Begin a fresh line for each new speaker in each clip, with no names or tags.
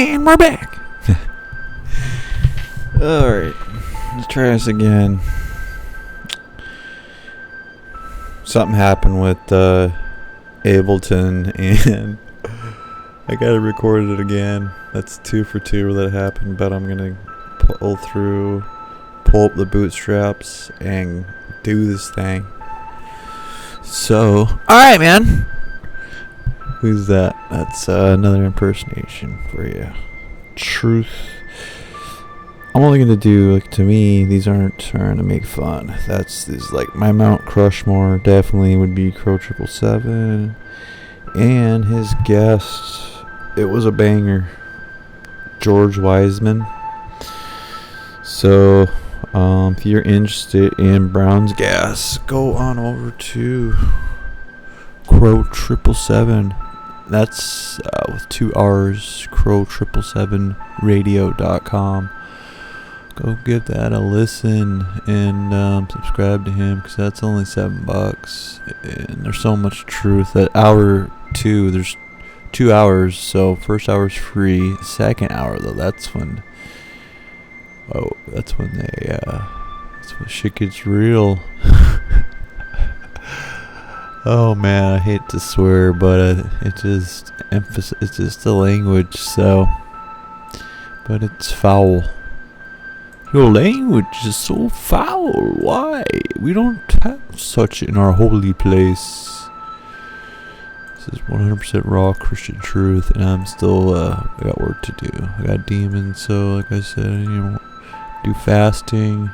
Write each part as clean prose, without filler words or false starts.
And we're back. Alright, let's try this again. Something happened with Ableton, and I gotta record it again. That's 2 for 2 that happened, but I'm gonna pull up the bootstraps and do this thing. So, alright, man. Who's that? That's another impersonation for you. Truth. I'm only gonna do, like, to me, these aren't trying to make fun. This like my Mount Crushmore definitely would be Crow777, and his guest, it was a banger, George Wiseman. So, if you're interested in Brown's Gas, go on over to Crow777. That's with 2 R's, Crow777radio.com. Go give that a listen and subscribe to him, because that's only $7. And there's so much truth. At hour 2, there's 2 hours, so first hour's free. Second hour, though, that's when that's when shit gets real. Oh man, I hate to swear, but it's just the language, so. But it's foul. Your language is so foul. Why? We don't have such in our holy place. This is 100% raw Christian truth, and I'm still, I got work to do. I got demons, so like I said, do fasting.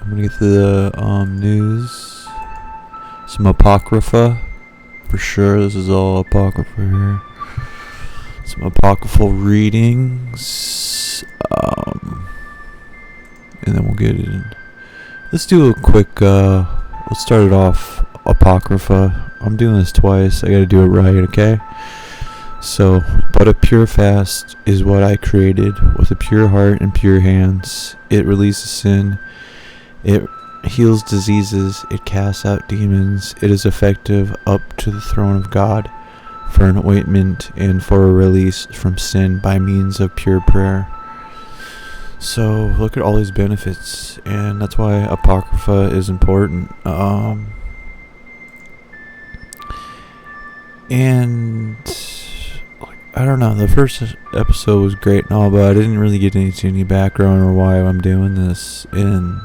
I'm gonna get to the news. Some Apocrypha, for sure. This is all Apocrypha here. Some Apocryphal readings. And then we'll get it in. Let's do a quick, let's start it off, Apocrypha. I'm doing this twice. I gotta do it right, okay? So, but a pure fast is what I created, with a pure heart and pure hands. It releases sin. It heals diseases. It casts out demons. It is effective up to the throne of God for an ointment and for a release from sin by means of pure prayer. So look at all these benefits, and that's why Apocrypha is important. And I don't know, the first episode was great and all, but I didn't really get into any background or why I'm doing this. And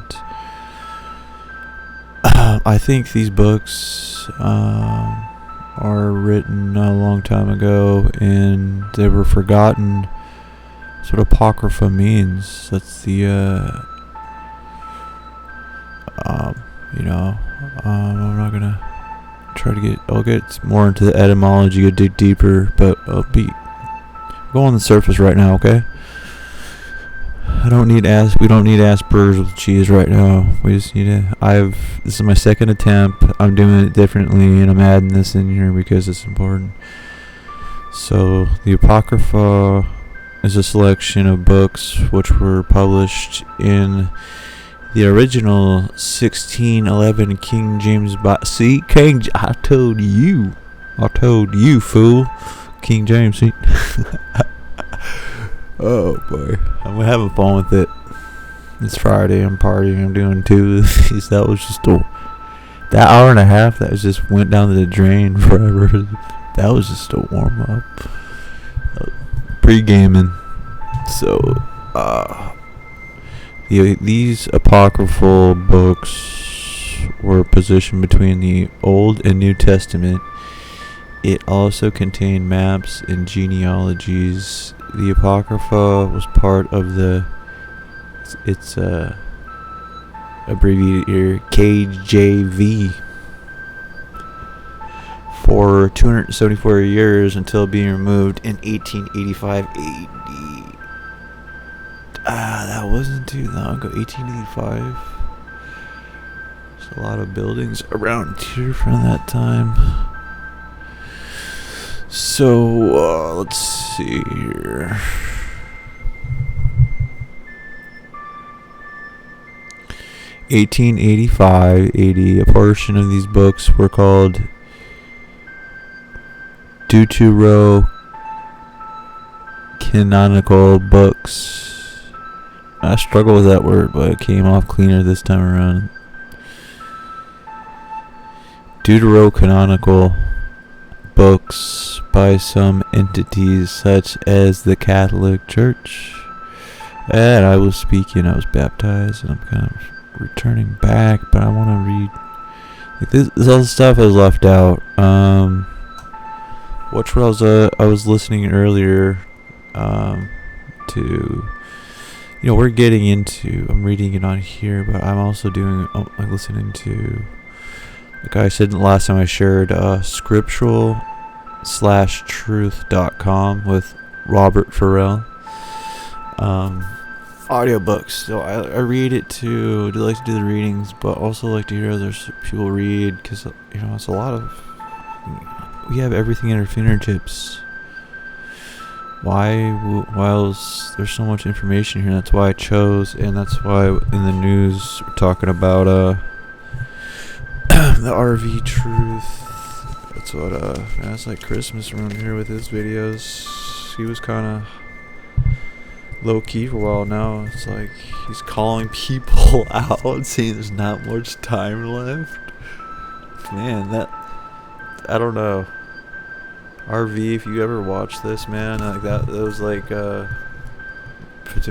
I think these books are written a long time ago, and they were forgotten. That's what Apocrypha means. That's the, I'm not gonna try to I'll get more into the etymology, dig deeper, but I'll go on the surface right now, okay? We don't need Asperger's with cheese right now. We just need this is my second attempt. I'm doing it differently, and I'm adding this in here because it's important. So, the Apocrypha is a selection of books which were published in the original 1611 King James I told you, fool. King James. See? Oh boy, I'm having fun with it. It's Friday. I'm partying. I'm doing 2 of these. That was just that hour and a half. That just went down the drain forever. That was just a warm up. Pre-gaming. So, these apocryphal books were positioned between the Old and New Testament. It also contained maps and genealogies. The Apocrypha was part of it's abbreviated here, KJV, for 274 years until being removed in 1885 AD. That wasn't too long ago. 1885. There's a lot of buildings around here from that time. So, let's see here. 1885 AD. A portion of these books were called canonical books. I struggle with that word, but it came off cleaner this time around. Deuterocanonical books by some entities such as the Catholic Church. And I was baptized, and I'm kind of returning back, but I want to read. Like this all the stuff I was left out. Which I was listening earlier to, we're getting into, I'm reading it on here, but I'm also doing, like listening to, like I said last time I shared, scriptural/truth.com with Robert Farrell. Audiobooks. So I read it too. I like to do the readings, but also like to hear other people read, because it's a lot of, we have everything at our fingertips. Whilst there's so much information here, that's why I chose, and that's why in the news we're talking about the RV truth. That's what it's like Christmas around here with his videos. He was kind of low key for a while. Now it's like he's calling people out and saying there's not much time left. Man, I don't know. RV, if you ever watch this, man, like that was like to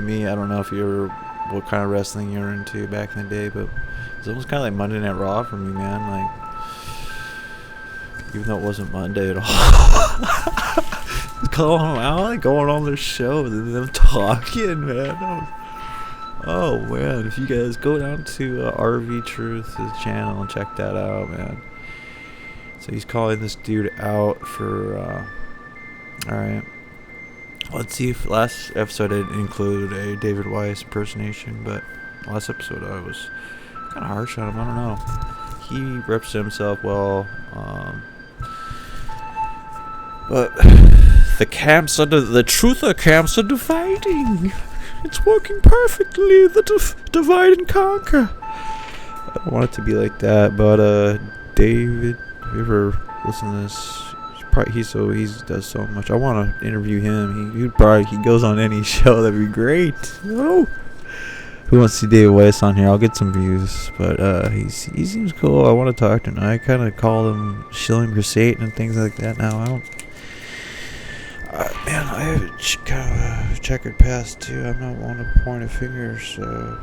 me, I don't know if you ever, what kind of wrestling you're into back in the day, but it's almost kind of like Monday Night Raw for me, man. Like, even though it wasn't Monday at all. Calling them out, like going on their show and them talking, man. Oh man, if you guys go down to RV Truth's channel and check that out, man. So he's calling this dude out for alright, let's see if last episode I didn't include a David Weiss impersonation, but last episode I was kind of harsh on him. I don't know, he represents himself well, but the truther camps are dividing. It's working perfectly. The divide and conquer. I don't want it to be like that, but David, if you ever listen to this, he does so much. I want to interview him. He goes on any show. That'd be great. Oh, who wants to see David Weiss on here? I'll get some views, but he seems cool. I want to talk to him. I kind of call him Shilling for Satan and things like that. Now I don't. Man, I have kind of a checkered past too. I'm not one to point a finger, so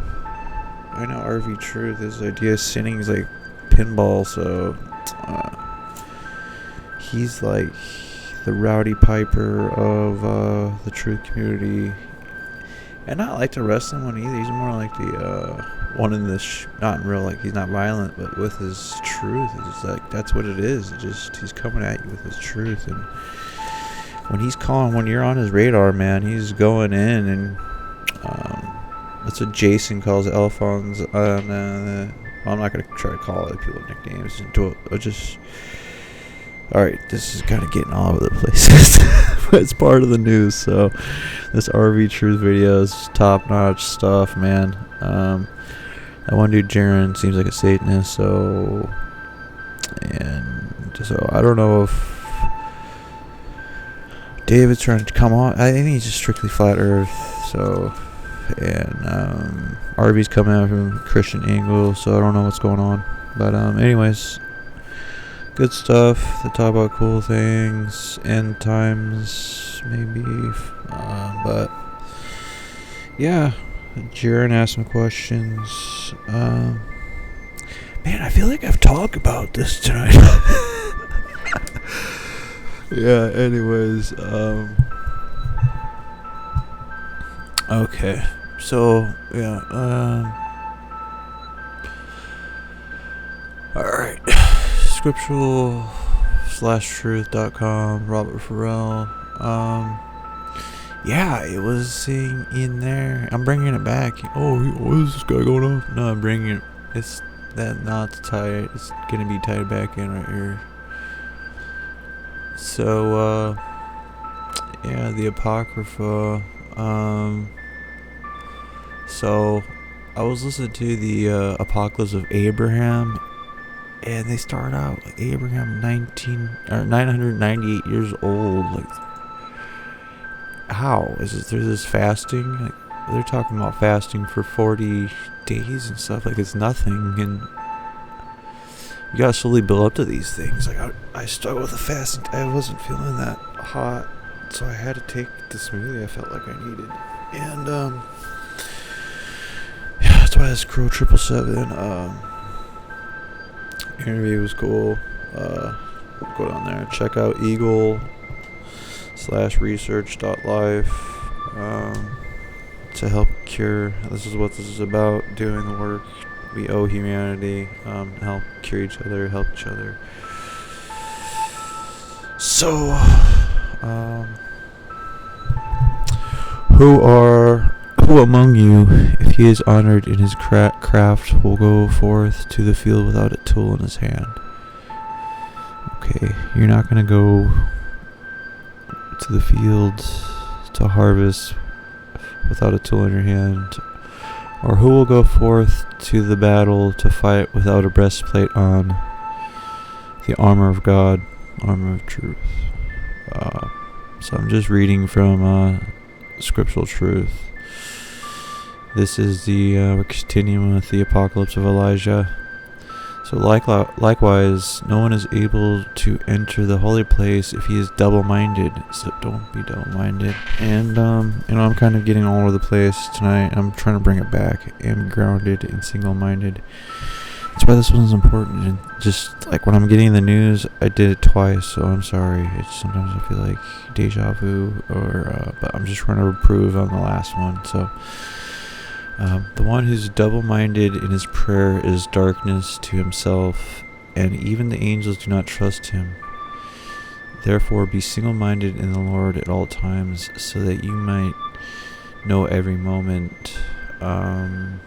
I know RV Truth, his idea of sinning is like pinball, so he's like the Rowdy Piper of the truth community, and not like the wrestling one either. He's more like the one in this, not in real, like he's not violent, but with his truth. It's like that's what it is. He's coming at you with his truth, and when you're on his radar, man, he's going in, and that's what Jason calls Alphonse. I'm not gonna try to call other people nicknames. Alright, this is kind of getting all over the place. But it's part of the news, so this RV Truth video is top-notch stuff, man. That one dude, Jaren, seems like a Satanist, so I don't know if David's trying to come on. I think he's just strictly flat earth, so, and RV's coming out from a Christian angle, so I don't know what's going on, but anyways, good stuff. They talk about cool things, end times maybe, but yeah, Jaren asked some questions. Man, I feel like I've talked about this tonight. Yeah, anyways, okay, so, yeah, alright, scriptural/truth.com, Robert Farrell, yeah, it was saying in there, I'm bringing it back. Oh, what is this guy going on? No, I'm bringing it, it's that knot's tied, it's gonna be tied back in right here. So, yeah, the Apocrypha, so, I was listening to the, Apocalypse of Abraham, and they start out, like, Abraham 998 years old, like, how? There's this fasting? Like, they're talking about fasting for 40 days and stuff. Like, it's nothing. And you gotta slowly build up to these things. Like, I struggled with the fasting. I wasn't feeling that hot. So I had to take the smoothie I felt like I needed. And, yeah, that's why this Crow 777, interview was cool. Go down there, check out eagle/research.life to help cure. This is what this is about, doing the work we owe humanity, help cure each other, help each other. So, who among you, if he is honored in his craft, will go forth to the field without a tool in his hand? Okay, you're not going to go to the field to harvest without a tool in your hand. Or who will go forth to the battle to fight without a breastplate on, the armor of God, armor of truth. So I'm just reading from Scriptural Truth. This is we're continuing with the Apocalypse of Elijah. So likewise, no one is able to enter the holy place if he is double-minded. So don't be double-minded. And, I'm kind of getting all over the place tonight. I'm trying to bring it back. I'm grounded and single-minded. That's why this one's important. And just, like, when I'm getting the news, I did it twice, so I'm sorry. Sometimes I feel like deja vu, but I'm just trying to improve on the last one, so... the one who's double-minded in his prayer is darkness to himself, and even the angels do not trust him. Therefore, be single-minded in the Lord at all times, so that you might know every moment. And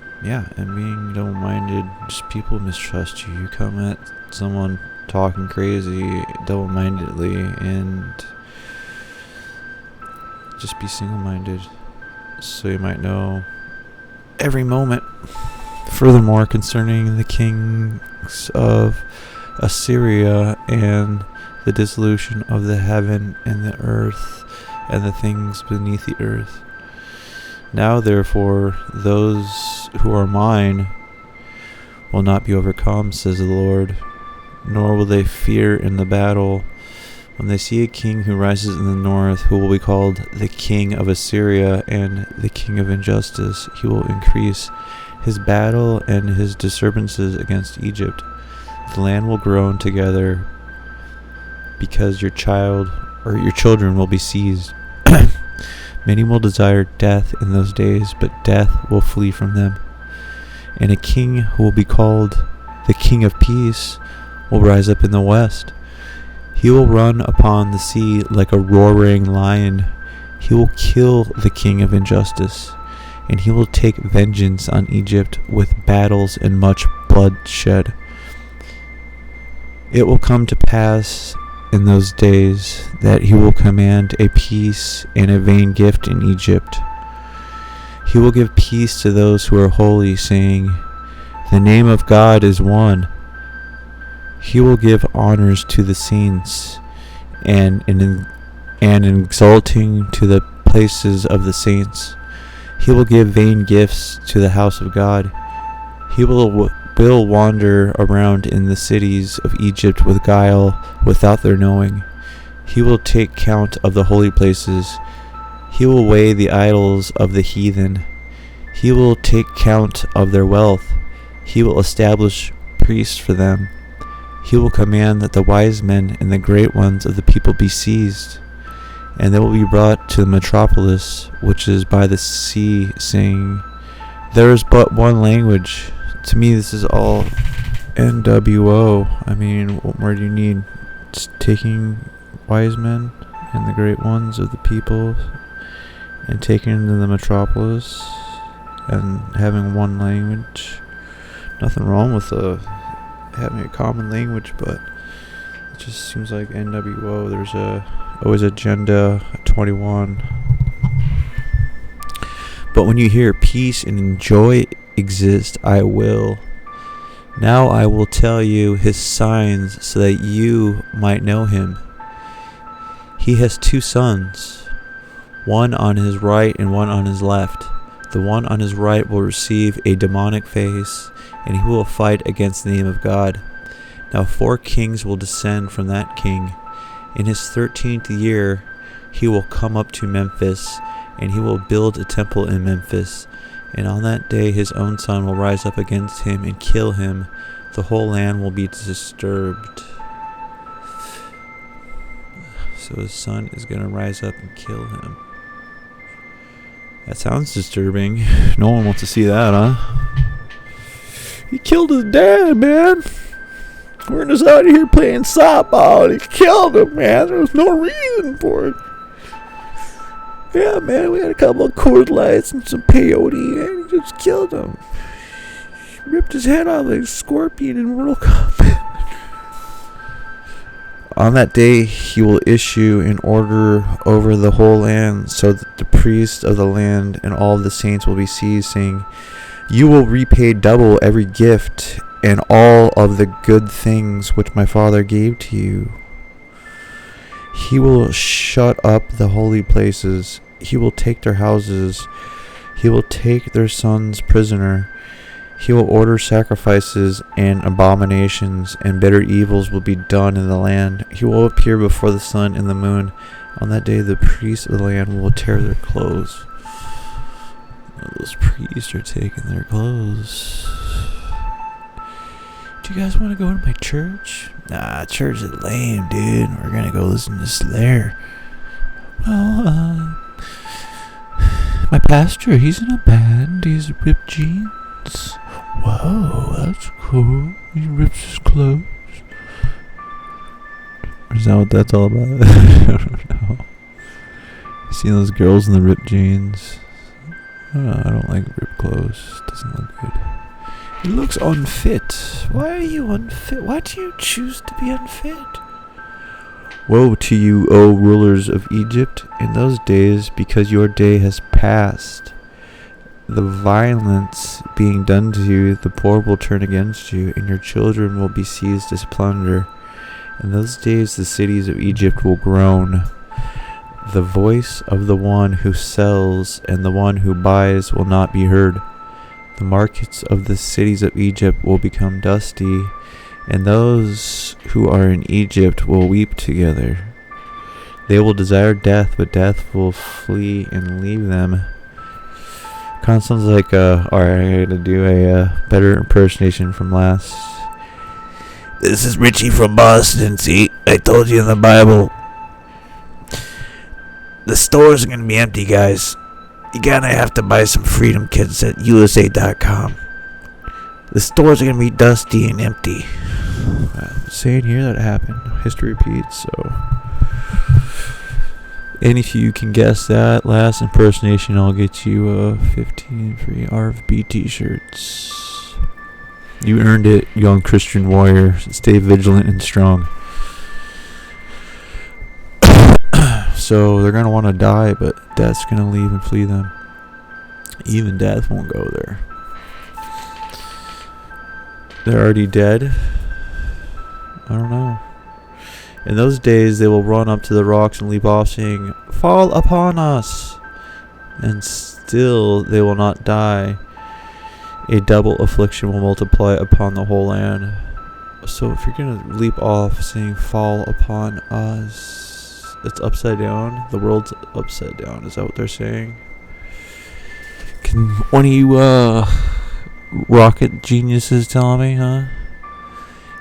being double-minded, just people mistrust you. You come at someone talking crazy double-mindedly, and just be single-minded, so you might know every moment. Furthermore, concerning the kings of Assyria and the dissolution of the heaven and the earth and the things beneath the earth. Now therefore, those who are mine will not be overcome, says the Lord, nor will they fear in the battle. When they see a king who rises in the north, who will be called the king of Assyria and the king of injustice, he will increase his battle and his disturbances against Egypt. The land will groan together because your children will be seized. Many will desire death in those days, but death will flee from them. And a king who will be called the King of Peace will rise up in the west. He will run upon the sea like a roaring lion. He will kill the king of injustice, and he will take vengeance on Egypt with battles and much bloodshed. It will come to pass in those days that he will command a peace and a vain gift in Egypt. He will give peace to those who are holy, saying, "The name of God is one." He will give honors to the saints, and exalting to the places of the saints. He will give vain gifts to the house of God. He will wander around in the cities of Egypt with guile, without their knowing. He will take count of the holy places. He will weigh the idols of the heathen. He will take count of their wealth. He will establish priests for them. He will command that the wise men and the great ones of the people be seized, and they will be brought to the metropolis which is by the sea, saying, "There is but one language." To me, this is all NWO. I mean, what more do you need? Just taking wise men and the great ones of the people and taking them to the metropolis and having one language. Nothing wrong with having a common language, but it just seems like NWO. There's always Agenda 21. But when you hear peace and joy exist, I will. Now I will tell you his signs so that you might know him. He has 2 sons. one on his right and one on his left. The one on his right will receive a demonic face, and he will fight against the name of God. Now 4 kings will descend from that king. In his 13th year, he will come up to Memphis, and he will build a temple in Memphis. And on that day his own son will rise up against him and kill him. The whole land will be disturbed. So his son is going to rise up and kill him. That sounds disturbing. No one wants to see that, huh? He killed his dad, man. We're just out here playing softball and he killed him, man. There was no reason for it. Yeah, man, we had a couple of Coors Lights and some peyote and he just killed him. He ripped his head off like a scorpion in World Cup. On that day he will issue an order over the whole land, so that the priests of the land and all the saints will be seized, saying, "You will repay double every gift and all of the good things which my father gave to you." He will shut up the holy places. He will take their houses. He will take their sons prisoner. He will order sacrifices and abominations, and bitter evils will be done in the land. He will appear before the sun and the moon. On that day the priests of the land will tear their clothes. Those priests are taking their clothes. Do you guys want to go to my church? Nah, church is lame, dude. We're gonna go listen to Slayer. Well, my pastor, he's in a band. He's ripped jeans. Whoa, that's cool. He rips his clothes. Is that what that's all about? I don't know. You see those girls in the ripped jeans? I don't like ripped clothes. Doesn't look good. It looks unfit. Why are you unfit? Why do you choose to be unfit? Woe to you, O rulers of Egypt, in those days, because your day has passed. The violence being done to you, the poor will turn against you, and your children will be seized as plunder. In those days the cities of Egypt will groan. The voice of the one who sells and the one who buys will not be heard. The markets of the cities of Egypt will become dusty, and those who are in Egypt will weep together. They will desire death, but death will flee and leave them. Kind of sounds like, alright, I gotta do a better impersonation from last. This is Richie from Boston, see? I told you in the Bible. The stores are gonna be empty, guys. You're gonna have to buy some Freedom Kits at USA.com. The stores are gonna be dusty and empty. I'm saying here that it happened. History repeats, so. And if you can guess that last impersonation, I'll get you 15 free RFB t-shirts. You earned it, young Christian warrior. Stay vigilant and strong. So they're going to want to die, but death's going to leave and flee them. Even death won't go there. They're already dead. I don't know. In those days they will run up to the rocks and leap off, saying, "Fall upon us!" And still they will not die. A double affliction will multiply upon the whole land. So if you're going to leap off saying, "Fall upon us," it's upside down. The world's upside down. Is that what they're saying? Can one of you rocket geniuses tell me, huh?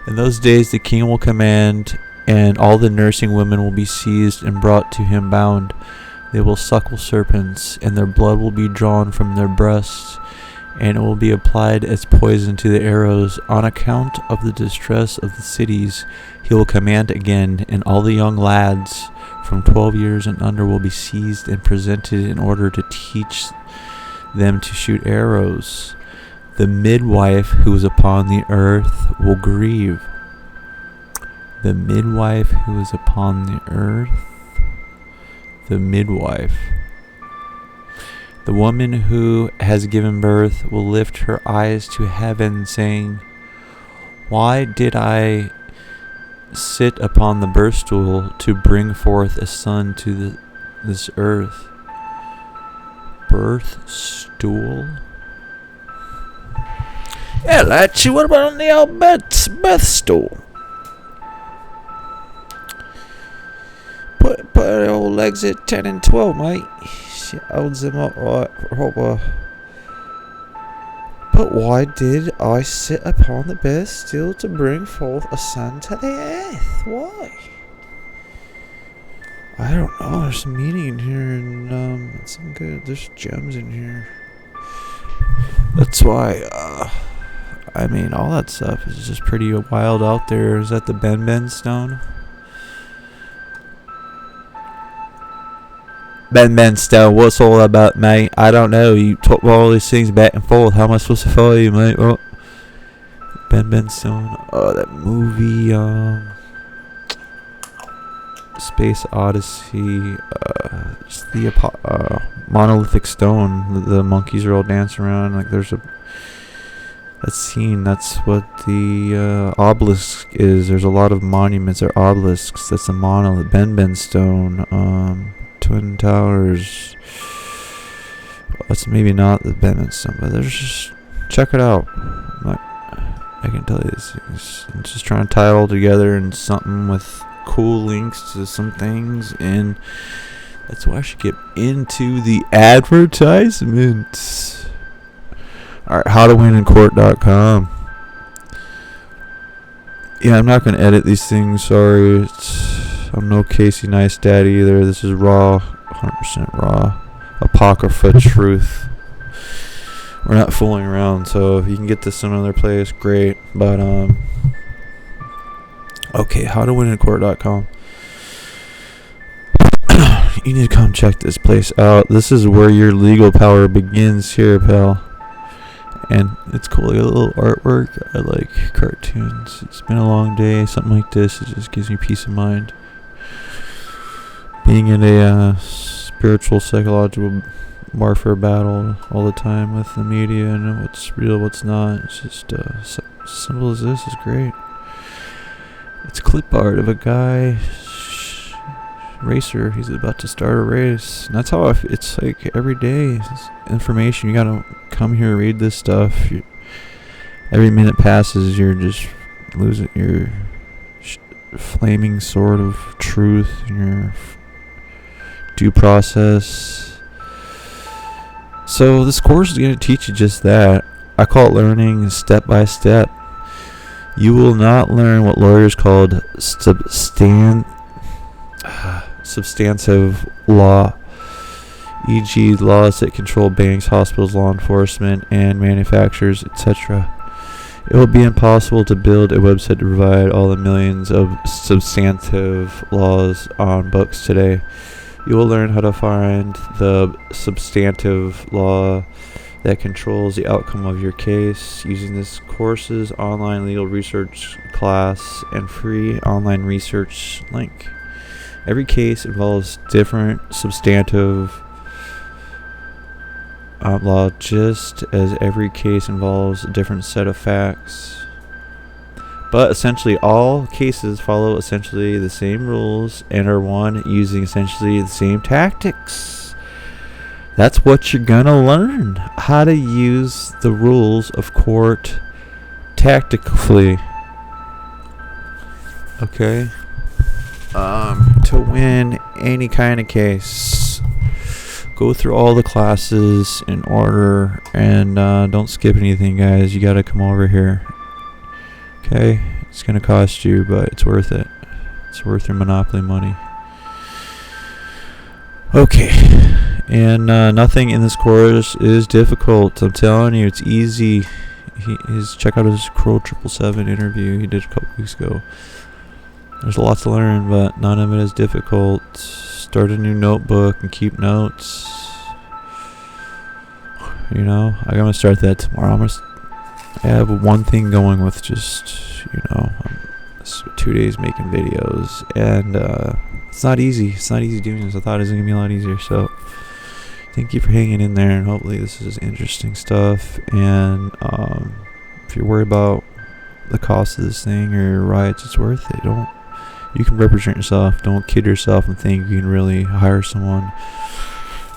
In those days the king will command, and all the nursing women will be seized and brought to him bound. They will suckle serpents, and their blood will be drawn from their breasts, and it will be applied as poison to the arrows. On account of the distress of the cities, he will command again, and all the young lads from 12 years and under will be seized and presented in order to teach them to shoot arrows. The midwife who is upon the earth will grieve. The midwife who is upon the earth. The midwife. The woman who has given birth will lift her eyes to heaven, saying, "Why did I sit upon the birth stool to bring forth a son to this earth? birth stool. Yeah, Latchy, what about on the old birth stool? Put her old legs at 10 and 12, mate. She holds them up right. But why did I sit upon the birth stool to bring forth a son to the earth? Why? I don't know. There's a meaning in here, and some good. There's gems in here. That's why. I mean, all that stuff is just pretty wild out there. Is that the Ben stone? Ben stone. What's all that about, mate? I don't know. You talk all these things back and forth. How am I supposed to follow you, mate? Oh. Ben stone. Oh, that movie. Space Odyssey, it's the monolithic stone. The monkeys are all dancing around. Like there's that scene. That's what the obelisk is. There's a lot of monuments or obelisks. That's a monolith. Ben stone. Twin Towers. That's maybe not the Ben stone, but there's just check it out. I can tell you this. I'm just trying to tie it all together in something with cool links to some things, and that's why I should get into the advertisements. Alright, howtowinincourt.com. Yeah, I'm not going to edit these things, sorry. I'm no Casey Neistat either. This is raw, 100% raw. Apocryphal truth. We're not fooling around, so if you can get this some other place, great. But, okay, howtowinincourt.com. You need to come check this place out. This is where your legal power begins here, pal. And it's cool. They got a little artwork. I like cartoons. It's been a long day. Something like this, it just gives me peace of mind. Being in a spiritual, psychological warfare battle all the time with the media and what's real, what's not. It's just simple as this is great. It's clip art of a guy, racer. He's about to start a race. And that's how it's like every day. It's information. You gotta come here, read this stuff. Every minute passes, you're just losing your flaming sword of truth and your due process. So this course is going to teach you just that. I call it learning step by step. You will not learn what lawyers called substantive law, e.g. laws that control banks, hospitals, law enforcement, and manufacturers, etc. It will be impossible to build a website to provide all the millions of substantive laws on books today. You will learn how to find the substantive law that controls the outcome of your case using this course's online legal research class and free online research link. Every case involves different substantive law, just as every case involves a different set of facts. But essentially all cases follow essentially the same rules and are won using essentially the same tactics. That's what you're gonna learn. How to use the rules of court tactically. Okay? To win any kind of case. Go through all the classes in order and don't skip anything, guys. You gotta come over here. Okay, it's gonna cost you, but it's worth it. It's worth your Monopoly money. Okay, and nothing in this course is difficult. I'm telling you, it's easy. Check out his Crow 777 interview he did a couple weeks ago. There's a lot to learn, but none of it is difficult. Start a new notebook and keep notes. You know, I'm gonna start that tomorrow. I have one thing going with just, 2 days making videos, and it's not easy. It's not easy doing this. I thought it was going to be a lot easier, so thank you for hanging in there, and hopefully this is interesting stuff. And if you're worried about the cost of this thing or your rights, it's worth it. You can represent yourself. Don't kid yourself and think you can really hire someone.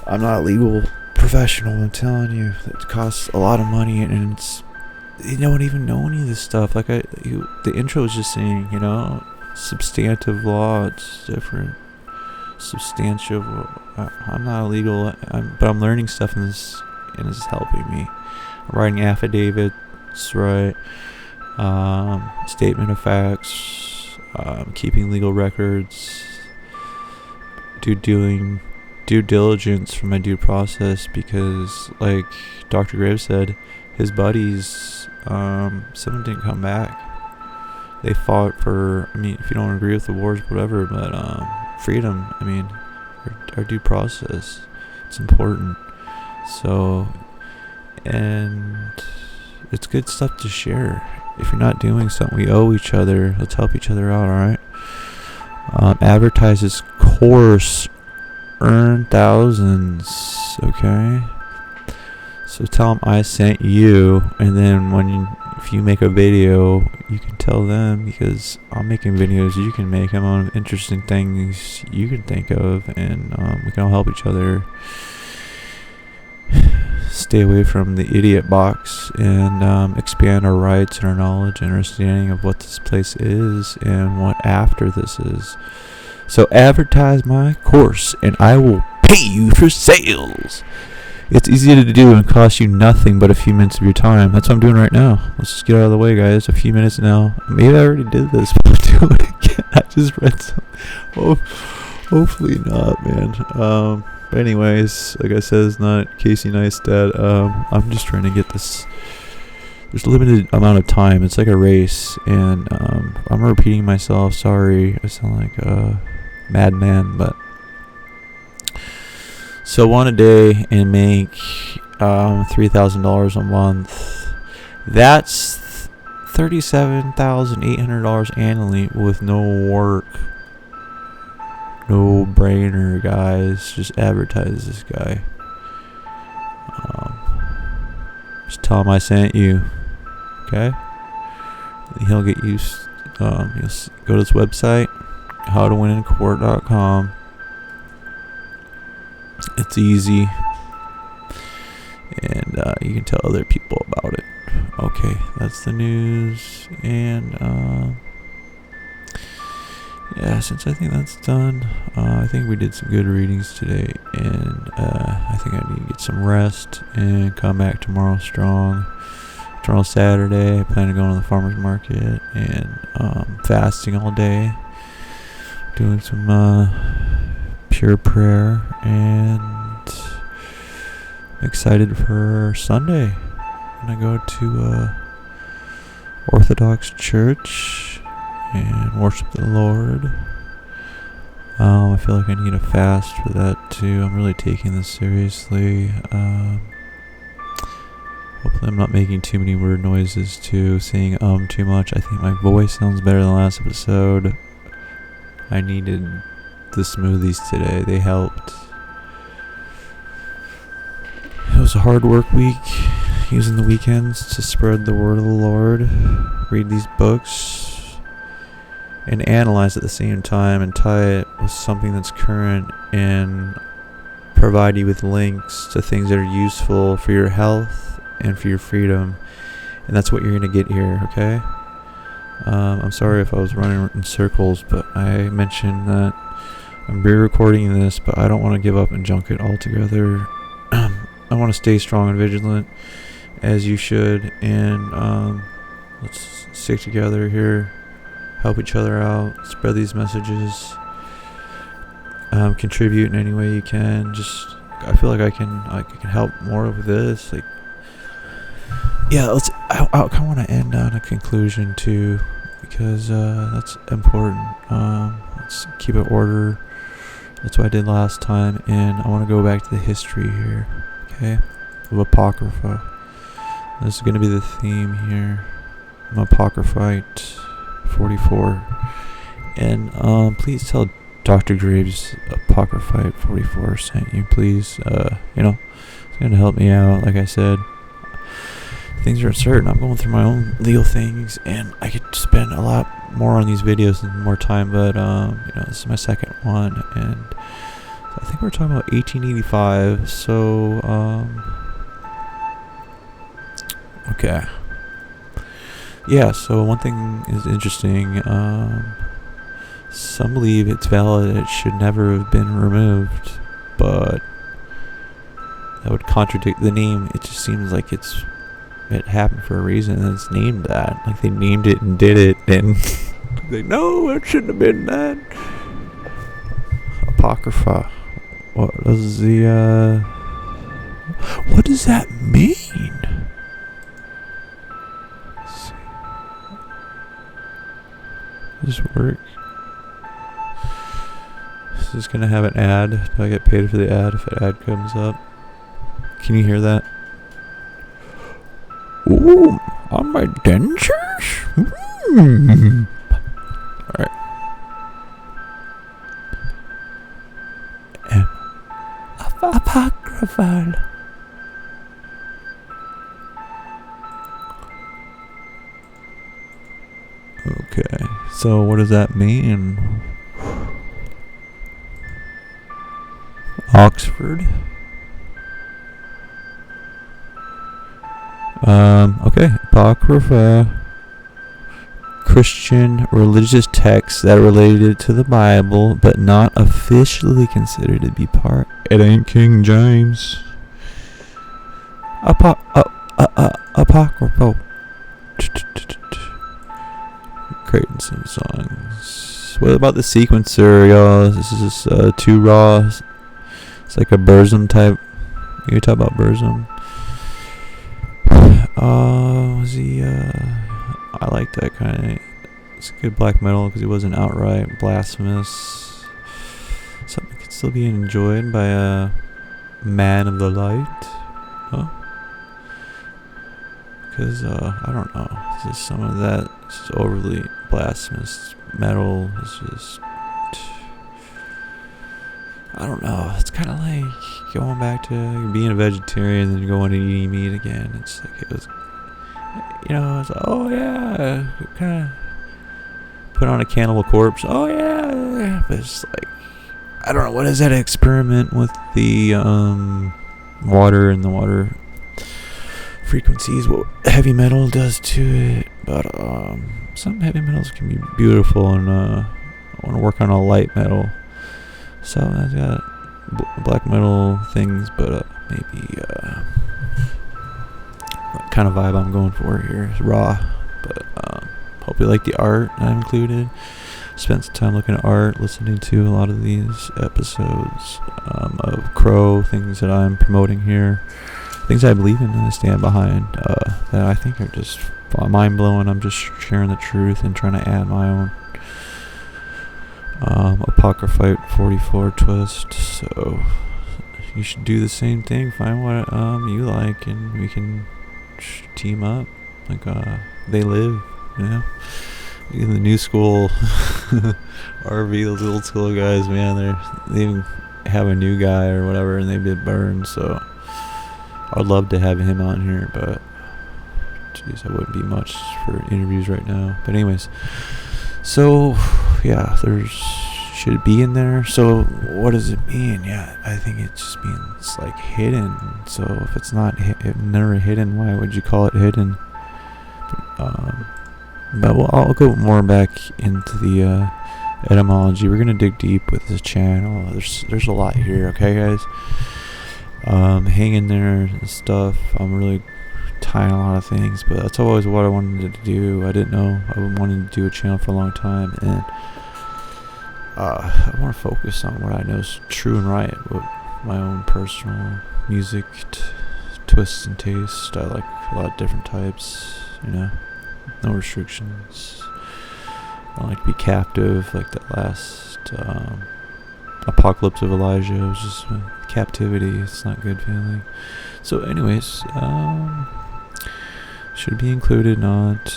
I'm not a legal professional, I'm telling you. It costs a lot of money, and it's, you don't even know any of this stuff. Like the intro was just saying, you know, substantive law, it's different. Substantive, I'm not illegal, but I'm learning stuff, and this is helping me. I'm writing affidavits, right? Statement of facts, keeping legal records, doing due diligence for my due process, because like Dr. Graves said, his buddies, some of them didn't come back. They fought for, I mean, if you don't agree with the wars, whatever, but freedom, I mean, our due process, it's important. So, and it's good stuff to share. If you're not doing something, we owe each other. Let's help each other out, alright? Advertise this course, earn thousands, okay? So tell them I sent you, and then if you make a video, you can tell them, because I'm making videos you can make them on interesting things you can think of, and we can all help each other stay away from the idiot box, and expand our rights and our knowledge and understanding of what this place is and what after this is. So advertise my course, and I will pay you for sales. It's easy to do and costs you nothing but a few minutes of your time. That's what I'm doing right now. Let's just get out of the way, guys. A few minutes now. Maybe I already did this, but I'll do it again. I just read some. Hopefully not, man. But anyways, like I said, it's not Casey Neistat. I'm just trying to get this. There's a limited amount of time. It's like a race, and I'm repeating myself. Sorry, I sound like a madman, but. So one a day and make $3,000 a month. That's $37,800 annually with no work. No brainer, guys. Just advertise this guy. Just tell him I sent you. Okay? He'll get used. You'll go to this website, howtowinincourt.com. It's easy, and you can tell other people about it. Okay, that's the news, and yeah, since I think that's done, I think we did some good readings today, and I think I need to get some rest and come back tomorrow strong. Tomorrow's Saturday. I plan to go to the farmer's market, and fasting all day, doing some pure prayer, and I'm excited for Sunday. I'm gonna go to a Orthodox church and worship the Lord. I feel like I need a fast for that too. I'm really taking this seriously. Hopefully I'm not making too many weird noises too, saying too much. I think my voice sounds better than last episode. I needed the smoothies today. They helped. It was a hard work week, using the weekends to spread the word of the Lord, read these books, and analyze at the same time, and tie it with something that's current, and provide you with links to things that are useful for your health and for your freedom. And that's what you're going to get here, okay? I'm sorry if I was running in circles, but I mentioned that I'm re-recording this, but I don't want to give up and junk it altogether. I want to stay strong and vigilant, as you should, and let's stick together here, help each other out, spread these messages, contribute in any way you can. Just, I feel like I can help more with this. Like, yeah, I kind of want to end on a conclusion too, because that's important. Let's keep it order. That's what I did last time, and I want to go back to the history here, okay, of Apocrypha. This is going to be the theme here. I'm Apocryphite44, and please tell Dr. Graves Apocryphite44 sent you, please. You know, it's going to help me out. Like I said, things are uncertain. I'm going through my own legal things, and I could spend a lot more on these videos and more time, but you know, this is my second one, and I think we're talking about 1885. So, okay. Yeah, so one thing is interesting. Some believe it's valid, it should never have been removed, but that would contradict the name. It just seems like it happened for a reason and it's named that. Like they named it and did it, and no, it shouldn't have been that. Apocrypha. What does what does that mean? Let's see. Does this work? This is gonna have an ad. Do I get paid for the ad if an ad comes up? Can you hear that? Ooh, on my dentures? Alright. Apocryphal. Okay, so what does that mean? Oxford. Okay, Apocrypha. Christian religious texts that are related to the Bible, but not officially considered to be part. It ain't King James. Apocryphal. Creating some songs. What about the sequencer, y'all? This is too raw. It's like a Burzum type. You talk about Burzum. Was he? I like that kind of. It's good black metal because it wasn't outright blasphemous. Something that could still be enjoyed by a man of the light. Huh? Because I don't know. It's just some of that is overly blasphemous metal. It's just. I don't know. It's kind of like going back to being a vegetarian and then going to eating meat again. It's like it was, it's like, oh yeah, kind of put on a Cannibal Corpse. Oh yeah, but it's like, I don't know, what is that experiment with the water and the water frequencies? What heavy metal does to it, but some heavy metals can be beautiful, and I want to work on a light metal. So I've got black metal things, but maybe what kind of vibe I'm going for here is raw. But hope you like the art I included. Spent some time looking at art, listening to a lot of these episodes of Crow, things that I'm promoting here, things I believe in and I stand behind, that I think are just mind blowing. I'm just sharing the truth and trying to add my own Apocryphite44 twist. So you should do the same thing. Find what you like, and we can team up. Like they live, in the new school RV. Those old school guys, man, they even have a new guy or whatever, and they've been burned. So I'd love to have him on here, but jeez, I wouldn't be much for interviews right now. But anyways. So, yeah, should it be in there? So, what does it mean? Yeah, I think it just means, like, hidden. So, if it's not never hidden, why would you call it hidden? But I'll go more back into the etymology. We're going to dig deep with this channel. There's a lot here, okay, guys? Hang in there and stuff. I'm really tying a lot of things, but that's always what I wanted to do. I didn't know I wanted to do a channel for a long time, and I want to focus on what I know is true and right, with my own personal music twists and tastes. I like a lot of different types, no restrictions. I don't like to be captive like that last Apocalypse of Elijah. It was just captivity. It's not a good feeling. So anyways, should be included, not.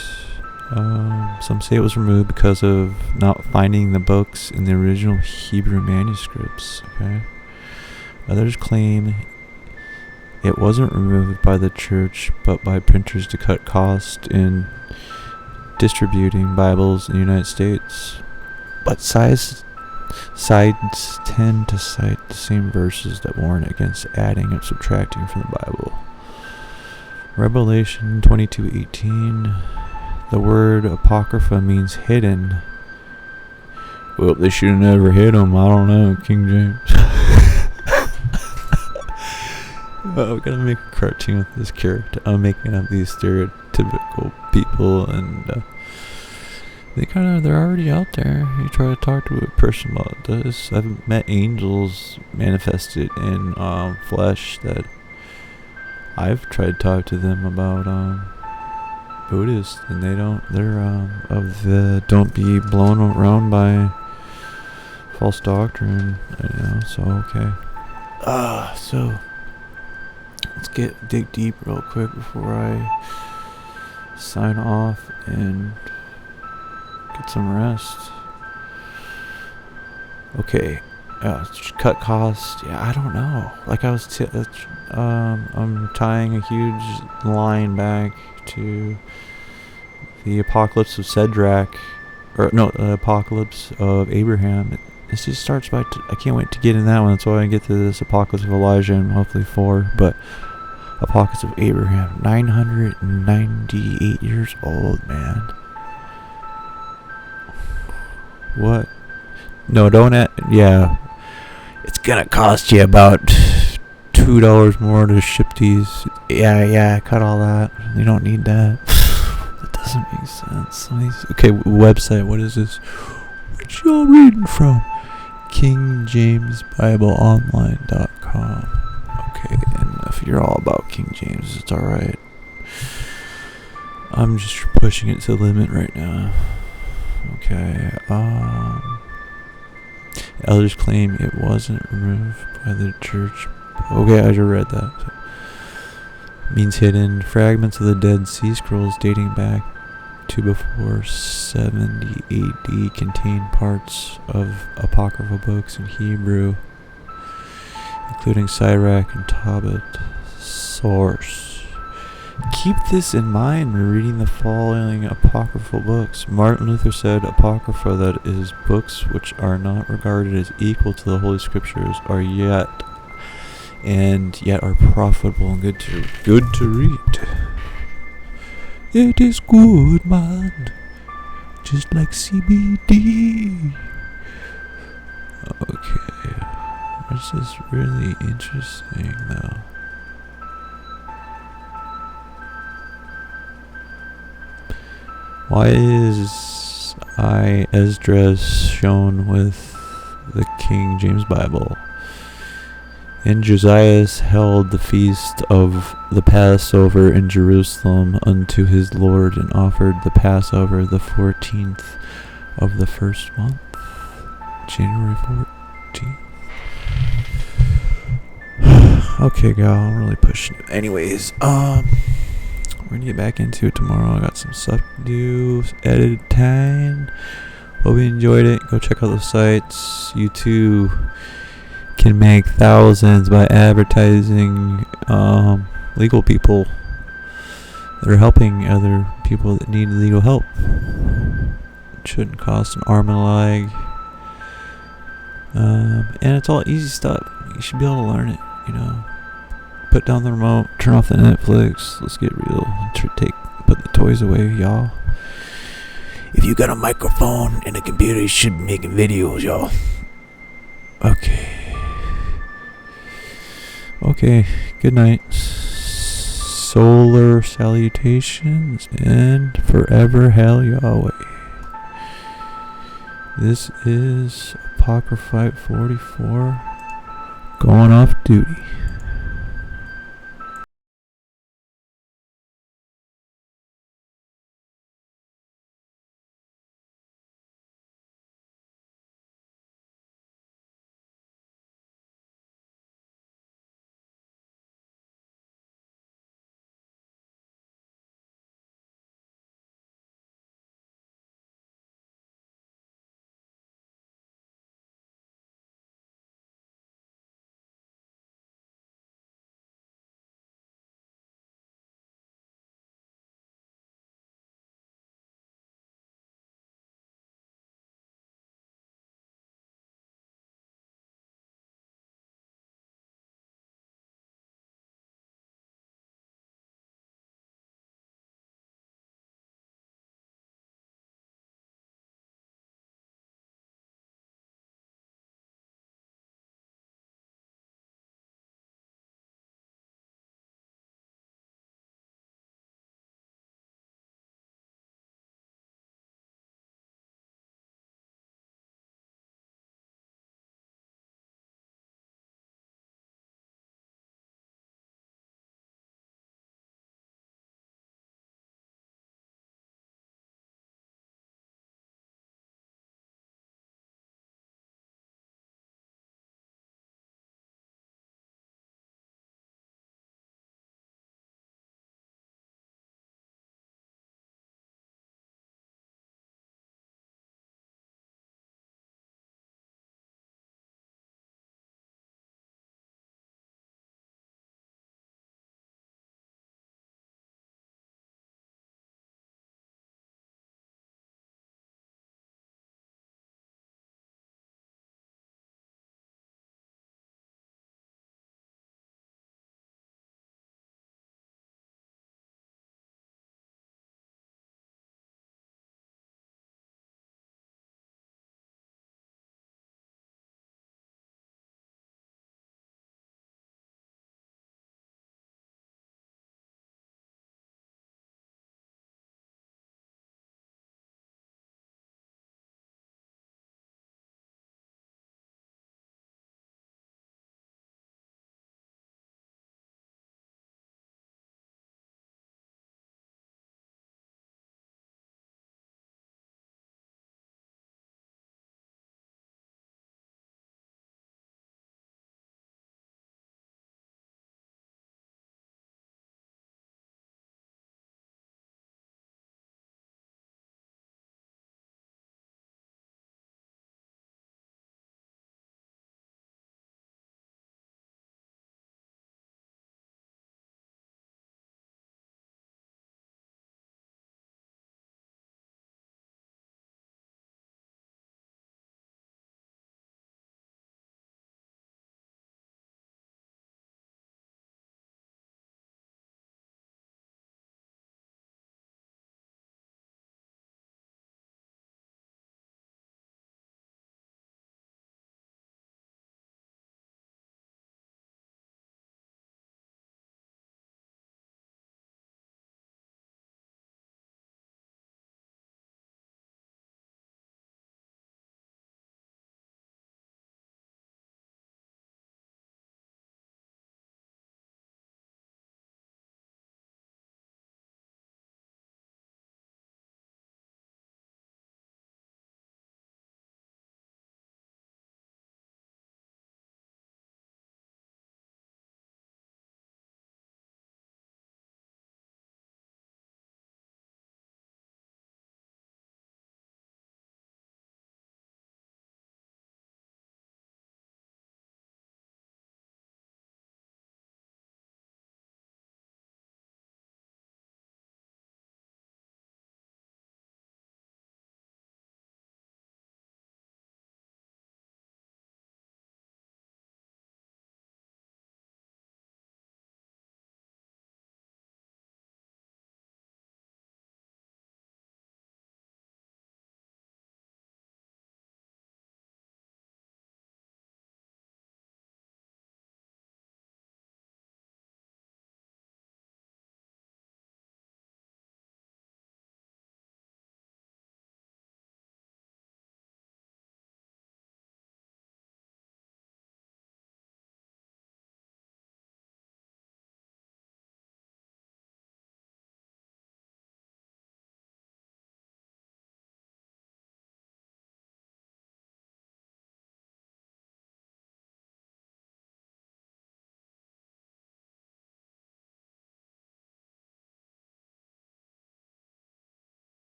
Some say it was removed because of not finding the books in the original Hebrew manuscripts. Okay. Others claim it wasn't removed by the church, but by printers to cut costs in distributing Bibles in the United States. But Sides tend to cite the same verses that warn against adding and subtracting from the Bible. Revelation 22:18. The word Apocrypha means hidden. Well, they should have never hid them. I don't know, King James. Well, I'm gonna make a cartoon with this character. I'm making up these stereotypical people, and they're already out there. You try to talk to a person about this. I've met angels manifested in flesh that I've tried to talk to them about Buddhists, and they're don't be blown around by false doctrine, so okay. So let's dig deep real quick before I sign off and get some rest. Okay. Cut costs. Yeah, I don't know. Like I was I'm tying a huge line back to the Apocalypse of Shadrach, the Apocalypse of Abraham. This just starts by I can't wait to get in that one. That's why I get to this Apocalypse of Elijah and hopefully 4. But Apocalypse of Abraham, 998 years old, man. What? No, don't. Yeah, it's gonna cost you about $2 more to ship these. Yeah, cut all that. You don't need that. That doesn't make sense. Okay, website. What is this? What y'all reading from? KingJamesBibleOnline.com. Okay, and if you're all about King James, it's alright. I'm just pushing it to the limit right now. Okay, elders claim it wasn't removed by the church. Okay, I just read that. So, means hidden. Fragments of the Dead Sea Scrolls dating back to before 70 AD contain parts of apocryphal books in Hebrew, including Sirach and Tobit. Source. Keep this in mind when reading the following apocryphal books. Martin Luther said, Apocrypha, that is, books which are not regarded as equal to the Holy Scriptures, are yet are profitable and good to read. It is good, man. Just like CBD. Okay. This is really interesting, though. Why is Esdras shown with the King James Bible? And Josiah held the feast of the Passover in Jerusalem unto his Lord, and offered the Passover the 14th of the first month, January 14th. Okay, gal, I'm really pushing it. Anyways, we're gonna get back into it tomorrow. I got some stuff to do, edit time. Hope you enjoyed it. Go check out the sites. You too can make thousands by advertising legal people that are helping other people that need legal help. It shouldn't cost an arm and a leg. And it's all easy stuff. You should be able to learn it, Put down the remote, turn off the Netflix. Let's get real. Put the toys away, y'all. If you got a microphone and a computer, you should be making videos, y'all. Okay, good night. Solar salutations and forever hail Yahweh. This is Apocryphite44 going off duty.